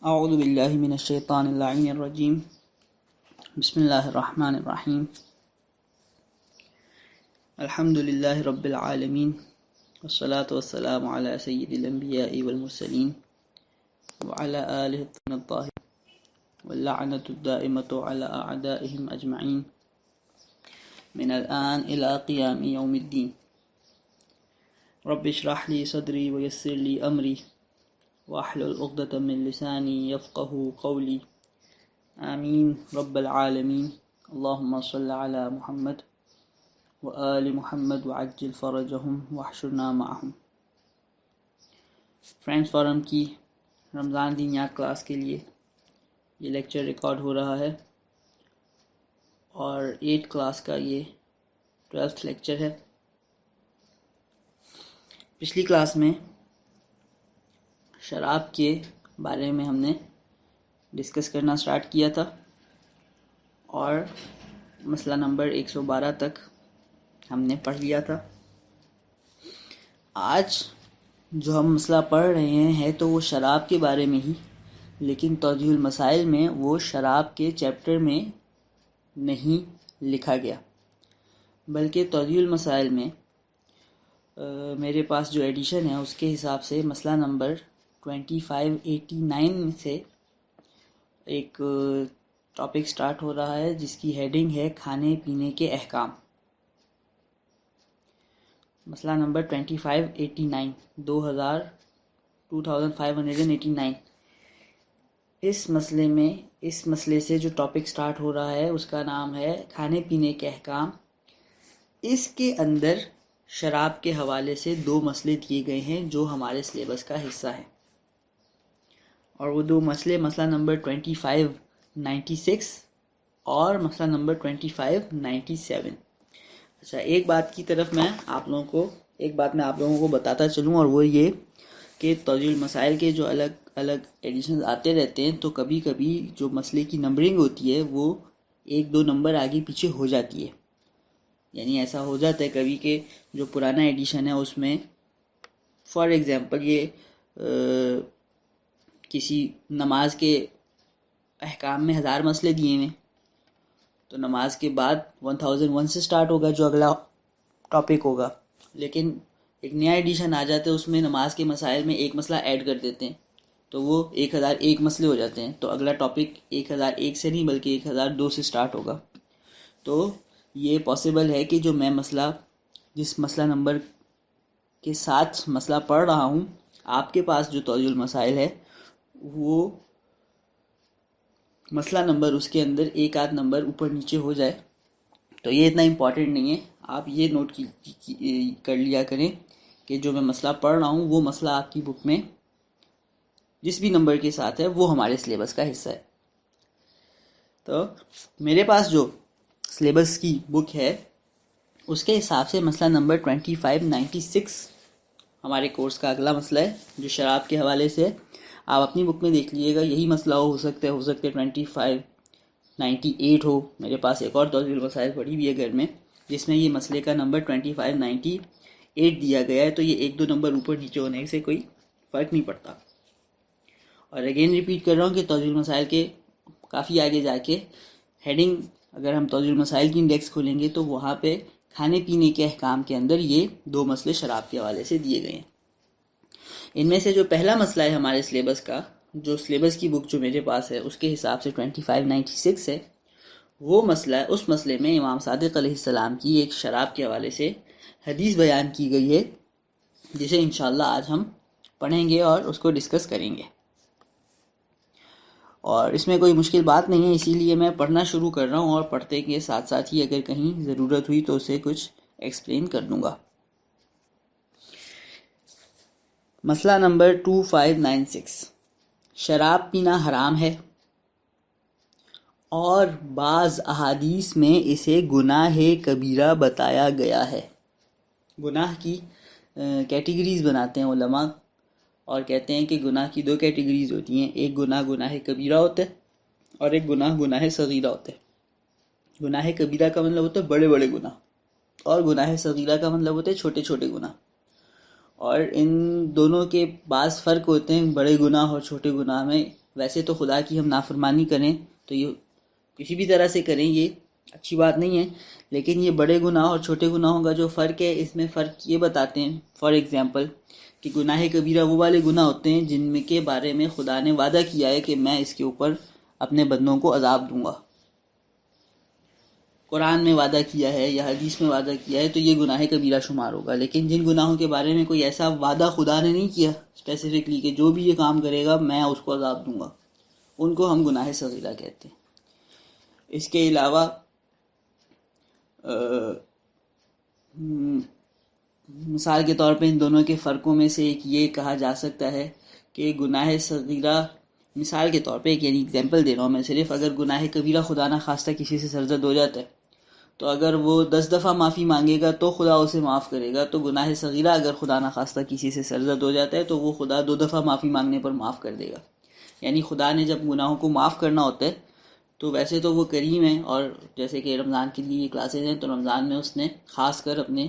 اعوذ باللہ من الشیطان اللعین الرجیم بسم اللہ الرحمن الرحیم الحمد للہ رب العالمین والصلاة والسلام علی سید الانبیاء والمرسلین وعلی آلہ الطاہرین واللعنۃ الدائمۃ علی اعدائہم اجمعین من الآن الى قیام یوم الدین رب اشرح لی صدری ویسر لی امری واحلل عقدۃ من لسانی یفقہوا قولی آمین رب العالمین اللہم صل علی محمد وآل محمد وعجل فرجہم واحشرنا معہم۔ فرینڈز فورم کی رمضان دینیات کلاس کے لیے یہ لیکچر ریکارڈ ہو رہا ہے اور 8 کلاس کا یہ 12th لیکچر ہے۔ پچھلی کلاس میں شراب کے بارے میں ہم نے ڈسکس کرنا سٹارٹ کیا تھا اور مسئلہ نمبر 112 تک ہم نے پڑھ لیا تھا۔ آج جو ہم مسئلہ پڑھ رہے ہیں تو وہ شراب کے بارے میں ہی، لیکن توضیح المسائل میں وہ شراب کے چیپٹر میں نہیں لکھا گیا، بلکہ توضیح المسائل میں میرے پاس جو ایڈیشن ہے اس کے حساب سے مسئلہ نمبر 2589 سے ایک ٹاپک سٹارٹ ہو رہا ہے جس کی ہیڈنگ ہے کھانے پینے کے احکام۔ مسئلہ نمبر 2589 2589۔ اس مسئلے سے جو ٹاپک سٹارٹ ہو رہا ہے اس کا نام ہے کھانے پینے کے احکام۔ اس کے اندر شراب کے حوالے سے 2 مسئلے دیے گئے ہیں جو ہمارے سلیبس کا حصہ ہیں، اور وہ 2 مسئلے مسئلہ نمبر 2596 اور مسئلہ نمبر 2597۔ اچھا، ایک بات میں آپ لوگوں کو بتاتا چلوں، اور وہ یہ کہ توضیح المسائل کے جو الگ الگ ایڈیشنز آتے رہتے ہیں تو کبھی کبھی جو مسئلے کی نمبرنگ ہوتی ہے وہ 1-2 نمبر آگے پیچھے ہو جاتی ہے۔ یعنی ایسا ہو جاتا ہے کبھی کہ جو پرانا ایڈیشن ہے اس میں فار ایگزامپل یہ کسی نماز کے احکام میں 1000 مسئلے دیے ہوئے، تو نماز کے بعد 1001 سے سٹارٹ ہوگا جو اگلا ٹاپک ہوگا، لیکن ایک نیا ایڈیشن آ جاتا ہے اس میں نماز کے مسائل میں ایک مسئلہ ایڈ کر دیتے ہیں تو وہ 1001 مسئلے ہو جاتے ہیں، تو اگلا ٹاپک 1001 سے نہیں بلکہ 1002 سے سٹارٹ ہوگا۔ تو یہ پاسبل ہے کہ جو میں جس مسئلہ نمبر کے ساتھ مسئلہ پڑھ رہا ہوں، آپ کے پاس جو توضیح المسائل ہے وہ مسئلہ نمبر اس کے اندر 1-8 نمبر اوپر نیچے ہو جائے تو یہ اتنا امپورٹنٹ نہیں ہے۔ آپ یہ نوٹ کر لیا کریں کہ جو میں مسئلہ پڑھ رہا ہوں وہ مسئلہ آپ کی بک میں جس بھی نمبر کے ساتھ ہے وہ ہمارے سلیبس کا حصہ ہے۔ تو میرے پاس جو سلیبس کی بک ہے اس کے حساب سے مسئلہ نمبر 2596 ہمارے کورس کا اگلا مسئلہ ہے جو شراب کے حوالے سے ہے۔ آپ اپنی بک میں دیکھ لیجیے گا، یہی مسئلہ ہو سکتا ہے 2598 ہو۔ میرے پاس ایک اور توضیح المسائل پڑھی ہوئی ہے گھر میں جس میں یہ مسئلے کا نمبر 2598 دیا گیا ہے، تو یہ 1-2 نمبر اوپر نیچے ہونے سے کوئی فرق نہیں پڑتا۔ اور اگین ریپیٹ کر رہا ہوں کہ توضیح المسائل کے کافی آگے جا کے ہیڈنگ، اگر ہم توضیح المسائل کی انڈیکس کھولیں گے تو وہاں پہ کھانے پینے کے احکام کے اندر یہ 2 مسئلے شراب کے حوالے سے دیے گئے ہیں۔ ان میں سے جو پہلا مسئلہ ہے ہمارے سلیبس کا، جو سلیبس کی بک جو میرے پاس ہے اس کے حساب سے 2596 ہے، وہ مسئلہ ہے، اس مسئلے میں امام صادق علیہ السلام کی ایک شراب کے حوالے سے حدیث بیان کی گئی ہے جسے انشاءاللہ آج ہم پڑھیں گے اور اس کو ڈسکس کریں گے۔ اور اس میں کوئی مشکل بات نہیں ہے، اسی لیے میں پڑھنا شروع کر رہا ہوں اور پڑھتے کے ساتھ ساتھ ہی اگر کہیں ضرورت ہوئی تو اسے کچھ ایکسپلین کر دوں گا۔ مسئلہ نمبر 2596، شراب پینا حرام ہے اور بعض احادیث میں اسے گناہ کبیرہ بتایا گیا ہے۔ گناہ کی کیٹیگریز بناتے ہیں علماء اور کہتے ہیں کہ گناہ کی 2 کیٹیگریز ہوتی ہیں، ایک گناہ کبیرہ ہوتا ہے اور ایک گناہ صغیرہ ہوتا ہے۔ گناہ کبیرہ کا مطلب ہوتا ہے بڑے بڑے گناہ، اور گناہ صغیرہ کا مطلب ہوتا ہے چھوٹے چھوٹے گناہ، اور ان دونوں کے بعض فرق ہوتے ہیں بڑے گناہ اور چھوٹے گناہ میں، ویسے تو خدا کی ہم نافرمانی کریں تو یہ کسی بھی طرح سے کریں یہ اچھی بات نہیں ہے، لیکن یہ بڑے گناہ اور چھوٹے گناہوں کا جو فرق ہے، اس میں فرق یہ بتاتے ہیں فار ایگزامپل کہ گناہ کبیرہ وہ والے گناہ ہوتے ہیں جن میں کے بارے میں خدا نے وعدہ کیا ہے کہ میں اس کے اوپر اپنے بندوں کو عذاب دوں گا، قرآن میں وعدہ کیا ہے یا حدیث میں وعدہ کیا ہے، تو یہ گناہ کبیرہ شمار ہوگا۔ لیکن جن گناہوں کے بارے میں کوئی ایسا وعدہ خدا نے نہیں کیا اسپیسیفکلی کہ جو بھی یہ کام کرے گا میں اس کو عذاب دوں گا، ان کو ہم گناہ صغیرہ کہتے ہیں۔ اس کے علاوہ مثال کے طور پہ ان دونوں کے فرقوں میں سے ایک یہ کہا جا سکتا ہے کہ گناہ صغیرہ، مثال کے طور پہ ایک یعنی اگزامپل دے رہا ہوں میں صرف، اگر گناہ کبیرہ خدا نہ خواستہ کسی سے سرزد ہو جاتا ہے تو اگر وہ 10 دفعہ معافی مانگے گا تو خدا اسے معاف کرے گا، تو گناہ صغیرہ اگر خدا نہ خواستہ کسی سے سرزد ہو جاتا ہے تو وہ خدا 2 دفعہ معافی مانگنے پر معاف کر دے گا۔ یعنی خدا نے جب گناہوں کو معاف کرنا ہوتا ہے تو ویسے تو وہ کریم ہے، اور جیسے کہ رمضان کے لیے یہ کلاسز ہیں تو رمضان میں اس نے خاص کر اپنے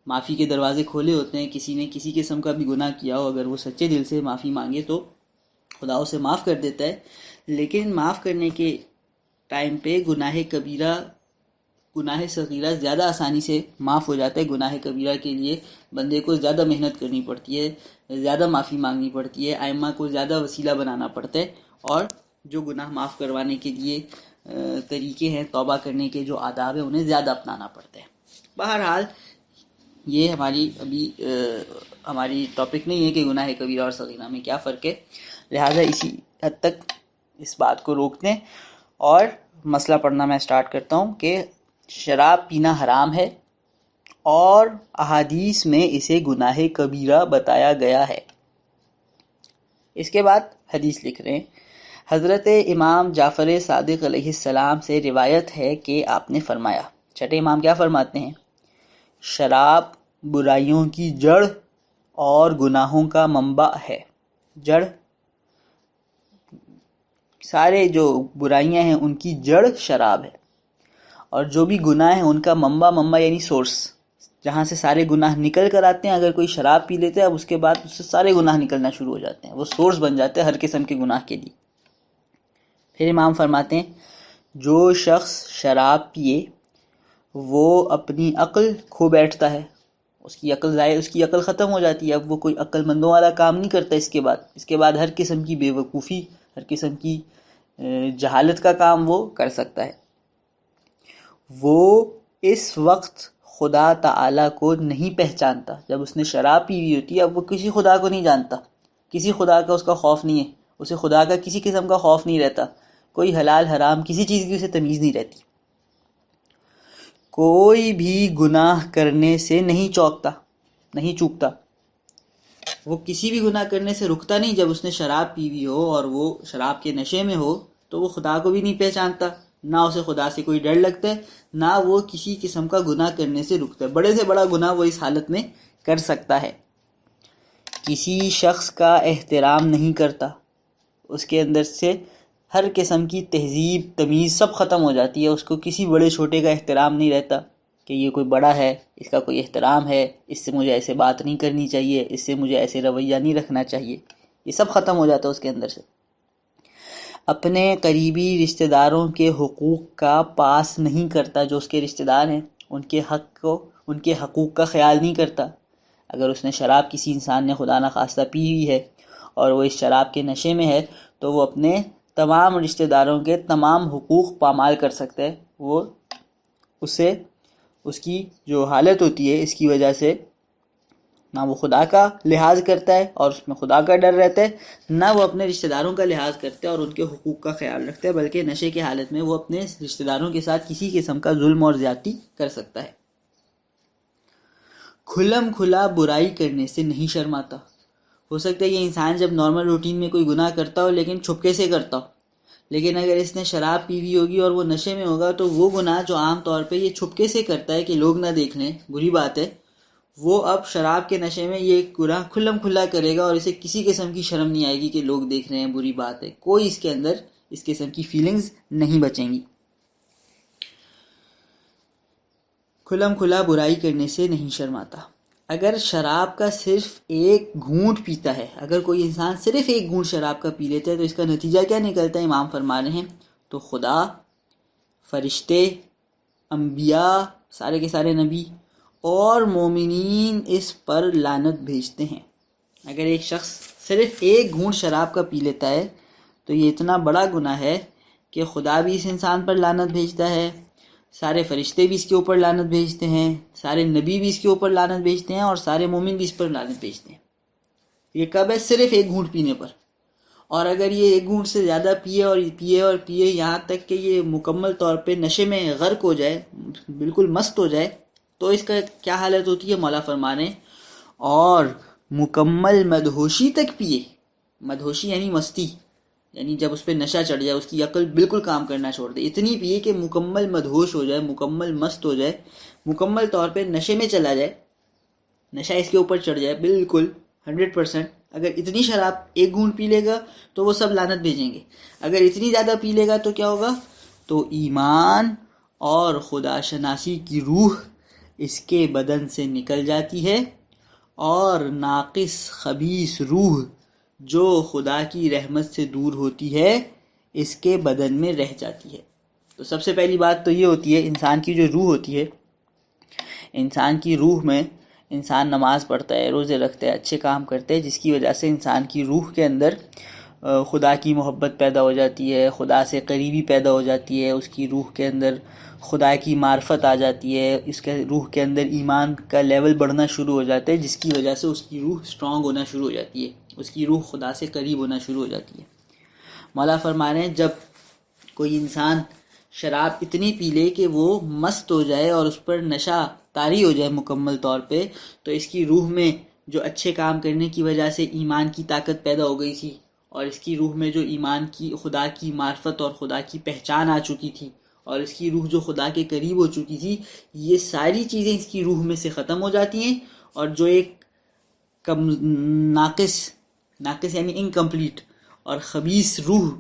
معافی کے دروازے کھولے ہوتے ہیں، کسی نے کسی قسم کا بھی گناہ کیا ہو اگر وہ سچے دل سے معافی مانگے تو خدا اسے معاف کر دیتا ہے۔ لیکن معاف کرنے کے ٹائم پہ گناہ کبیرہ، گناہ صغیرہ زیادہ آسانی سے معاف ہو جاتا ہے۔ گناہ کبیرہ کے لیے بندے کو زیادہ محنت کرنی پڑتی ہے، زیادہ معافی مانگنی پڑتی ہے، ائمہ کو زیادہ وسیلہ بنانا پڑتا ہے، اور جو گناہ معاف کروانے کے لیے طریقے ہیں، توبہ کرنے کے جو آداب ہیں، انہیں زیادہ اپنانا پڑتا ہے۔ بہرحال یہ ہماری ٹاپک نہیں ہے کہ گناہ کبیرہ اور صغیرہ میں کیا فرق ہے، لہٰذا اسی حد تک اس بات کو روکتے ہیں اور مسئلہ پڑھنا میں سٹارٹ کرتا ہوں کہ شراب پینا حرام ہے اور احادیث میں اسے گناہ کبیرہ بتایا گیا ہے۔ اس کے بعد حدیث لکھ رہے ہیں، حضرت امام جعفر صادق علیہ السلام سے روایت ہے کہ آپ نے فرمایا، چھٹے امام کیا فرماتے ہیں؟ شراب برائیوں کی جڑ اور گناہوں کا منبع ہے۔ جڑ، سارے جو برائیاں ہیں ان کی جڑ شراب ہے، اور جو بھی گناہ ہیں ان کا منبع یعنی سورس، جہاں سے سارے گناہ نکل کر آتے ہیں۔ اگر کوئی شراب پی لیتے ہے اب اس کے بعد اس سے سارے گناہ نکلنا شروع ہو جاتے ہیں، وہ سورس بن جاتے ہیں ہر قسم کے گناہ کے لیے۔ پھر امام فرماتے ہیں، جو شخص شراب پیے وہ اپنی عقل کھو بیٹھتا ہے، اس کی عقل ختم ہو جاتی ہے، اب وہ کوئی عقل مندوں والا کام نہیں کرتا۔ اس کے بعد ہر قسم کی بے وقوفی، ہر قسم کی جہالت کا کام وہ کر سکتا ہے۔ وہ اس وقت خدا تعالیٰ کو نہیں پہچانتا، جب اس نے شراب پی ہوئی ہوتی ہے اب وہ کسی خدا کو نہیں جانتا، کسی خدا کا اس کا خوف نہیں ہے، اسے خدا کا کسی قسم کا خوف نہیں رہتا، کوئی حلال حرام کسی چیز کی اسے تمیز نہیں رہتی، کوئی بھی گناہ کرنے سے نہیں چوکتا، وہ کسی بھی گناہ کرنے سے رکتا نہیں۔ جب اس نے شراب پی ہوئی ہو اور وہ شراب کے نشے میں ہو تو وہ خدا کو بھی نہیں پہچانتا، نہ اسے خدا سے کوئی ڈر لگتا ہے، نہ وہ کسی قسم کا گناہ کرنے سے رکتا ہے۔ بڑے سے بڑا گناہ وہ اس حالت میں کر سکتا ہے۔ کسی شخص کا احترام نہیں کرتا، اس کے اندر سے ہر قسم کی تہذیب تمیز سب ختم ہو جاتی ہے، اس کو کسی بڑے چھوٹے کا احترام نہیں رہتا کہ یہ کوئی بڑا ہے، اس کا کوئی احترام ہے، اس سے مجھے ایسے بات نہیں کرنی چاہیے، اس سے مجھے ایسے رویہ نہیں رکھنا چاہیے، یہ سب ختم ہو جاتا ہے اس کے اندر سے۔ اپنے قریبی رشتہ داروں کے حقوق کا پاس نہیں کرتا، جو اس کے رشتہ دار ہیں ان کے حقوق کا خیال نہیں کرتا۔ اگر اس نے شراب کسی انسان نے خدا نخواستہ پی ہوئی ہے اور وہ اس شراب کے نشے میں ہے تو وہ اپنے تمام رشتہ داروں کے تمام حقوق پامال کر سکتا ہے۔ وہ اسے اس کی جو حالت ہوتی ہے اس کی وجہ سے نہ وہ خدا کا لحاظ کرتا ہے اور اس میں خدا کا ڈر رہتا ہے، نہ وہ اپنے رشتہ داروں کا لحاظ کرتا ہے اور ان کے حقوق کا خیال رکھتا ہے، بلکہ نشے کی حالت میں وہ اپنے رشتہ داروں کے ساتھ کسی قسم کا ظلم اور زیادتی کر سکتا ہے۔ کھلم کھلا برائی کرنے سے نہیں شرماتا۔ ہو سکتا ہے یہ انسان جب نارمل روٹین میں کوئی گناہ کرتا ہو لیکن چھپکے سے کرتا ہو، لیکن اگر اس نے شراب پی ہوئی ہوگی اور وہ نشے میں ہوگا تو وہ گناہ جو عام طور پہ یہ چھپکے سے کرتا ہے کہ لوگ نہ دیکھ لیں، بری بات ہے، وہ اب شراب کے نشے میں یہ گناہ کھلم کھلا کرے گا اور اسے کسی قسم کی شرم نہیں آئے گی کہ لوگ دیکھ رہے ہیں، بری بات ہے، کوئی اس کے اندر اس قسم کی فیلنگز نہیں بچیں گی۔ کھلم کھلا برائی کرنے سے نہیں شرماتا۔ اگر شراب کا صرف ایک گھونٹ پیتا ہے، اگر کوئی انسان صرف ایک گھونٹ شراب کا پی لیتا ہے تو اس کا نتیجہ کیا نکلتا ہے؟ امام فرما رہے ہیں تو خدا، فرشتے، انبیاء، سارے کے سارے نبی اور مومنین اس پر لعنت بھیجتے ہیں۔ اگر ایک شخص صرف ایک گھونٹ شراب کا پی لیتا ہے تو یہ اتنا بڑا گناہ ہے کہ خدا بھی اس انسان پر لعنت بھیجتا ہے، سارے فرشتے بھی اس کے اوپر لعنت بھیجتے ہیں، سارے نبی بھی اس کے اوپر لعنت بھیجتے ہیں، اور سارے مومن بھی اس پر لعنت بھیجتے ہیں۔ یہ کب ہے؟ صرف ایک گھونٹ پینے پر۔ اور اگر یہ ایک گھونٹ سے زیادہ پیے اور پیے اور پیے یہاں تک کہ یہ مکمل طور پہ نشے میں غرق ہو جائے، بالکل مست ہو جائے، تو اس کا کیا حالت ہوتی ہے؟ مولا فرمانے اور مکمل مدہوشی تک پیے، مدہوشی یعنی مستی، یعنی جب اس پہ نشہ چڑھ جائے، اس کی عقل بالکل کام کرنا چھوڑ دے، اتنی پیے کہ مکمل مدہوش ہو جائے، مکمل مست ہو جائے، مکمل طور پہ نشے میں چلا جائے، نشہ اس کے اوپر چڑھ جائے بالکل 100%۔ اگر اتنی شراب ایک گھونٹ پی لے گا تو وہ سب لعنت بھیجیں گے۔ اگر اتنی زیادہ پی لے گا تو کیا ہوگا؟ تو ایمان اور خدا شناسی کی روح اس کے بدن سے نکل جاتی ہے، اور ناقص خبیث روح جو خدا کی رحمت سے دور ہوتی ہے اس کے بدن میں رہ جاتی ہے۔ تو سب سے پہلی بات تو یہ ہوتی ہے، انسان کی جو روح ہوتی ہے، انسان کی روح میں انسان نماز پڑھتا ہے، روزے رکھتا ہے، اچھے کام کرتا ہے، جس کی وجہ سے انسان کی روح کے اندر خدا کی محبت پیدا ہو جاتی ہے، خدا سے قریبی پیدا ہو جاتی ہے، اس کی روح کے اندر خدا کی معرفت آ جاتی ہے، اس کے روح کے اندر ایمان کا لیول بڑھنا شروع ہو جاتا ہے، جس کی وجہ سے اس کی روح سٹرونگ ہونا شروع ہو جاتی ہے، اس کی روح خدا سے قریب ہونا شروع ہو جاتی ہے۔ مولا فرما رہے ہیں جب کوئی انسان شراب اتنی پی لے کہ وہ مست ہو جائے اور اس پر نشہ طاری ہو جائے مکمل طور پہ، تو اس کی روح میں جو اچھے کام کرنے کی وجہ سے ایمان کی طاقت پیدا ہو گئی تھی، اور اس کی روح میں جو ایمان کی، خدا کی معرفت اور خدا کی پہچان آ چکی تھی، اور اس کی روح جو خدا کے قریب ہو چکی تھی، یہ ساری چیزیں اس کی روح میں سے ختم ہو جاتی ہیں، اور جو ایک ناقص یعنی انکمپلیٹ اور خبیث روح،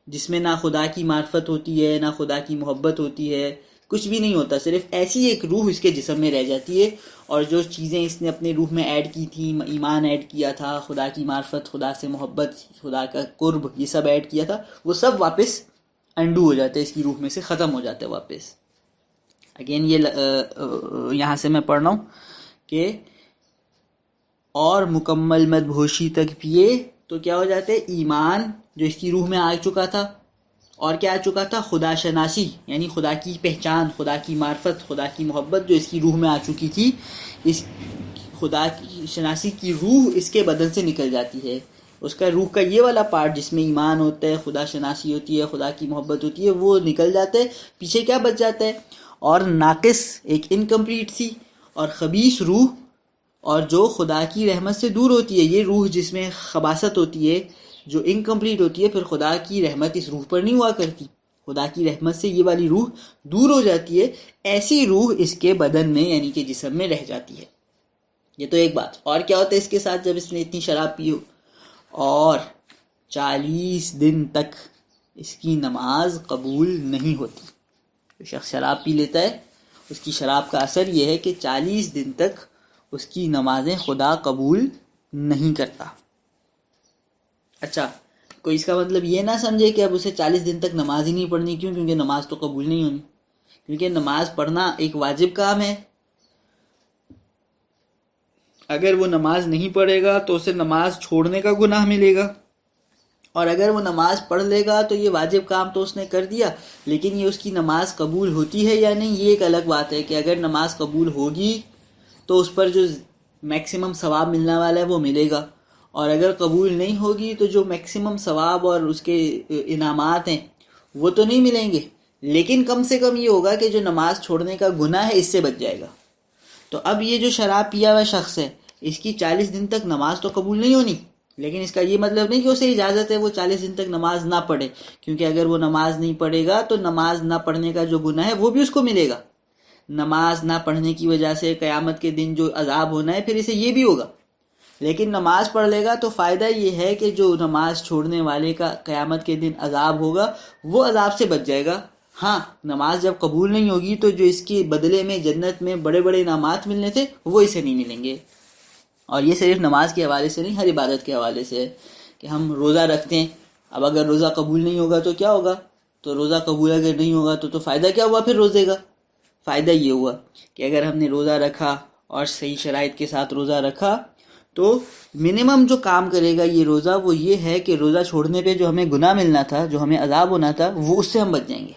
جس میں نہ خدا کی معرفت ہوتی ہے، نہ خدا کی محبت ہوتی ہے، کچھ بھی نہیں ہوتا، صرف ایسی ایک روح اس کے جسم میں رہ جاتی ہے، اور جو چیزیں اس نے اپنے روح میں ایڈ کی تھی، ایمان ایڈ کیا تھا، خدا کی معرفت، خدا سے محبت، خدا کا قرب، یہ سب ایڈ کیا تھا، وہ سب واپس انڈو ہو جاتا ہے، اس کی روح میں سے ختم ہو جاتا ہے واپس۔ اگین یہ یہاں سے میں پڑھ رہا ہوں کہ اور مکمل مدہوشی تک پیے تو کیا ہو جاتے؟ ایمان جو اس کی روح میں آ چکا تھا، اور کیا آ چکا تھا؟ خدا شناسی یعنی خدا کی پہچان، خدا کی معرفت، خدا کی محبت جو اس کی روح میں آ چکی تھی، اس خدا کی شناسی کی روح اس کے بدن سے نکل جاتی ہے۔ اس کا روح کا یہ والا پارٹ جس میں ایمان ہوتا ہے، خدا شناسی ہوتی ہے، خدا کی محبت ہوتی ہے، وہ نکل جاتا ہے، پیچھے کیا بچ جاتا ہے؟ اور ناقص، ایک انکمپلیٹ سی اور خبیث روح، اور جو خدا کی رحمت سے دور ہوتی ہے۔ یہ روح جس میں خباثت ہوتی ہے، جو انکمپلیٹ ہوتی ہے، پھر خدا کی رحمت اس روح پر نہیں ہوا کرتی، خدا کی رحمت سے یہ والی روح دور ہو جاتی ہے، ایسی روح اس کے بدن میں یعنی کہ جسم میں رہ جاتی ہے۔ یہ تو ایک بات۔ اور کیا ہوتا ہے اس کے ساتھ جب اس نے اتنی شراب پی ہو؟ اور 40 دن تک اس کی نماز قبول نہیں ہوتی۔ جو شخص شراب پی لیتا ہے، اس کی شراب کا اثر یہ ہے کہ 40 دن تک اس کی نمازیں خدا قبول نہیں کرتا۔ اچھا، کوئی اس کا مطلب یہ نہ سمجھے کہ اب اسے 40 دن تک نماز ہی نہیں پڑھنی، کیوں؟ کیونکہ نماز تو قبول نہیں ہونی، کیونکہ نماز پڑھنا ایک واجب کام ہے۔ اگر وہ نماز نہیں پڑھے گا تو اسے نماز چھوڑنے کا گناہ ملے گا، اور اگر وہ نماز پڑھ لے گا تو یہ واجب کام تو اس نے کر دیا، لیکن یہ اس کی نماز قبول ہوتی ہے یا نہیں، یہ ایک الگ بات ہے کہ اگر نماز قبول ہوگی تو اس پر جو میکسیمم ثواب ملنے والا ہے وہ ملے گا، اور اگر قبول نہیں ہوگی تو جو میکسیمم ثواب اور اس کے انعامات ہیں وہ تو نہیں ملیں گے، لیکن کم سے کم یہ ہوگا کہ جو نماز چھوڑنے کا گناہ ہے اس سے بچ جائے گا۔ تو اب یہ جو شراب پیا ہوا شخص ہے، اس کی 40 دن تک نماز تو قبول نہیں ہونی، لیکن اس کا یہ مطلب نہیں کہ اسے اجازت ہے وہ 40 دن تک نماز نہ پڑھے، کیونکہ اگر وہ نماز نہیں پڑھے گا تو نماز نہ پڑھنے کا جو گناہ ہے وہ بھی اس کو ملے گا۔ نماز نہ پڑھنے کی وجہ سے قیامت کے دن جو عذاب ہونا ہے پھر اسے یہ بھی ہوگا، لیکن نماز پڑھ لے گا تو فائدہ یہ ہے کہ جو نماز چھوڑنے والے کا قیامت کے دن عذاب ہوگا وہ عذاب سے بچ جائے گا۔ ہاں نماز جب قبول نہیں ہوگی تو جو اس کے بدلے میں جنت میں بڑے بڑے انعامات ملنے تھے وہ اسے نہیں ملیں گے. اور یہ صرف نماز کے حوالے سے نہیں، ہر عبادت کے حوالے سے ہے کہ ہم روزہ رکھتے ہیں. اب اگر روزہ قبول نہیں ہوگا تو کیا ہوگا؟ تو روزہ قبول اگر نہیں ہوگا تو فائدہ کیا ہوا پھر روزے کا؟ فائدہ یہ ہوا کہ اگر ہم نے روزہ رکھا اور صحیح شرائط کے ساتھ روزہ رکھا تو منیمم جو کام کرے گا یہ روزہ وہ یہ ہے کہ روزہ چھوڑنے پہ جو ہمیں گناہ ملنا تھا، جو ہمیں عذاب ہونا تھا، وہ اس سے ہم بچ جائیں گے.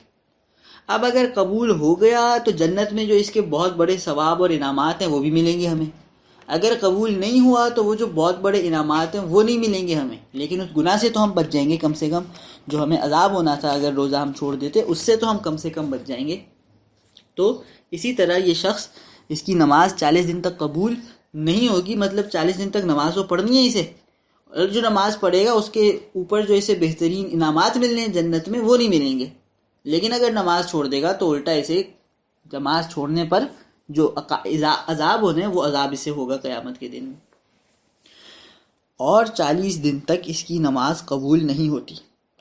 اب اگر قبول ہو گیا تو جنت میں جو اس کے بہت بڑے ثواب اور انعامات ہیں وہ بھی ملیں گے ہمیں. اگر قبول نہیں ہوا تو وہ جو بہت بڑے انعامات ہیں وہ نہیں ملیں گے ہمیں، لیکن اس گناہ سے تو ہم بچ جائیں گے کم سے کم. جو ہمیں عذاب ہونا تھا اگر روزہ ہم چھوڑ دیتے، اس سے تو ہم کم سے کم بچ جائیں گے. تو اسی طرح یہ شخص، اس کی نماز 40 دن تک قبول نہیں ہوگی، مطلب 40 دن تک نماز تو پڑھنی ہے اسے، اور جو نماز پڑھے گا اس کے اوپر جو اسے بہترین انعامات ملنے ہیں جنت میں وہ نہیں ملیں گے. لیکن اگر نماز چھوڑ دے گا تو الٹا اسے نماز چھوڑنے پر جو عذاب ہونے وہ عذاب اسے ہوگا قیامت کے دن. اور 40 دن تک اس کی نماز قبول نہیں ہوتی.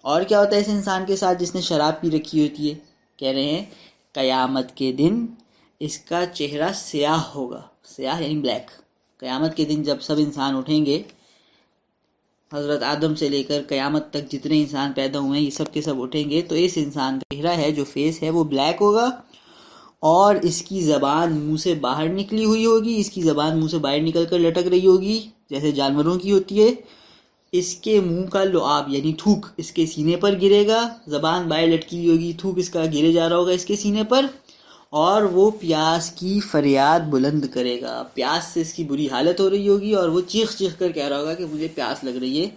اور کیا ہوتا ہے اس انسان کے ساتھ جس نے شراب پی رکھی ہوتی ہے؟ کہہ رہے ہیں قیامت کے دن اس کا چہرہ سیاہ ہوگا. سیاہ یعنی بلیک. قیامت کے دن جب سب انسان اٹھیں گے، حضرت آدم سے لے کر قیامت تک جتنے انسان پیدا ہوئے ہیں یہ سب کے سب اٹھیں گے، تو اس انسان کا چہرہ ہے، جو فیس ہے، وہ بلیک ہوگا، اور اس کی زبان منہ سے باہر نکلی ہوئی ہوگی. اس کی زبان منہ سے باہر نکل کر لٹک رہی ہوگی جیسے جانوروں کی ہوتی ہے. اس کے منہ کا لعاب یعنی تھوک اس کے سینے پر گرے گا. زبان باہر لٹکی ہوئی ہوگی، تھوک اس کا گرے جا رہا ہوگا اس کے سینے پر، اور وہ پیاس کی فریاد بلند کرے گا. پیاس سے اس کی بری حالت ہو رہی ہوگی اور وہ چیخ چیخ کر کہہ رہا ہوگا کہ مجھے پیاس لگ رہی ہے،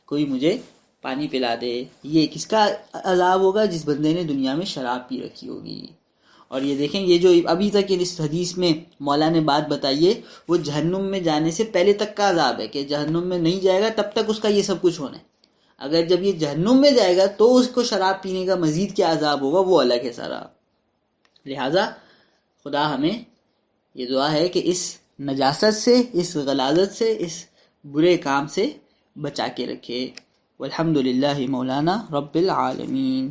کوئی مجھے پانی پلا دے. یہ کس کا عذاب ہوگا؟ جس بندے نے دنیا میں شراب پی رکھی ہوگی. اور یہ دیکھیں، یہ جو ابھی تک اس حدیث میں مولا نے بات بتائی ہے وہ جہنم میں جانے سے پہلے تک کا عذاب ہے، کہ جہنم میں نہیں جائے گا تب تک اس کا یہ سب کچھ ہونا ہے. اگر جب یہ جہنم میں جائے گا تو اس کو شراب پینے کا مزید کیا عذاب ہوگا وہ الگ ہے سارا. لہٰذا خدا ہمیں یہ دعا ہے کہ اس نجاست سے، اس غلاظت سے، اس برے کام سے بچا کے رکھے. والحمدللہ مولانا رب العالمین.